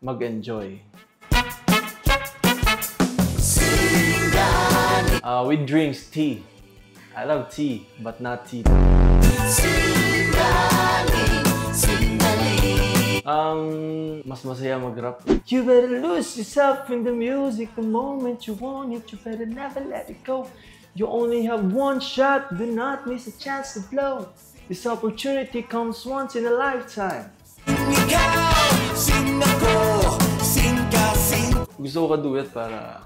mag-enjoy. With drinks, tea. I love tea, but not tea. Mas masaya mag-rap. You better lose yourself in the music the moment you want it. You better never let it go. You only have one shot, do not miss a chance to blow. This opportunity comes once in a lifetime. Gusto ko ka-duet para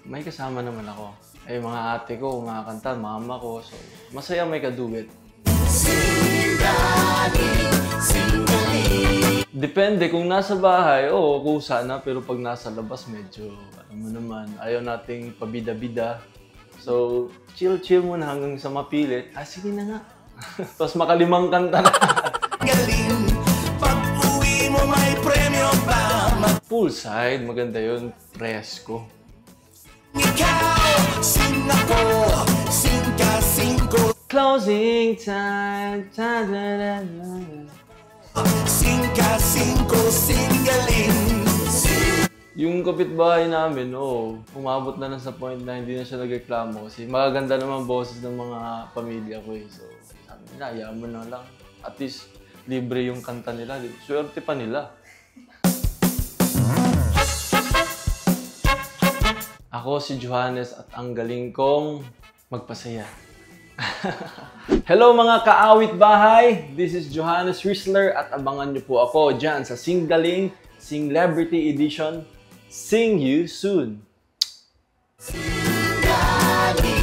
may kasama naman ako. Ay, mga ate ko, kumakanta, mama ko. So, masaya may ka-duet. Depende kung nasa bahay, oo, kusa na. Pero pag nasa labas, medyo, ano mo naman, ayaw nating pabida-bida. So, chill-chill muna hanggang sa mapilit. Ah, sige na nga. Tapos makalimang kanta na. Pag-uwi mo may premyo pa. Poolside, maganda yun. Presko. Ikaw, sing ako, sing ka, sing ko. Closing time. Sing ka, sing ko, singaling. Yung kapitbahay namin, umabot na sa point na hindi na siya nagreklamo kasi magaganda naman boses ng mga pamilya ko eh. So, sabi nila, hayaan mo na lang. At least, libre yung kanta nila. Swerte pa nila. Ako si Johannes at ang galing kong magpasaya. Hello mga kaawit bahay! This is Johannes Riesler at abangan niyo po ako dyan sa Singgaling Celebrity Edition. Sing you soon! Singgaling.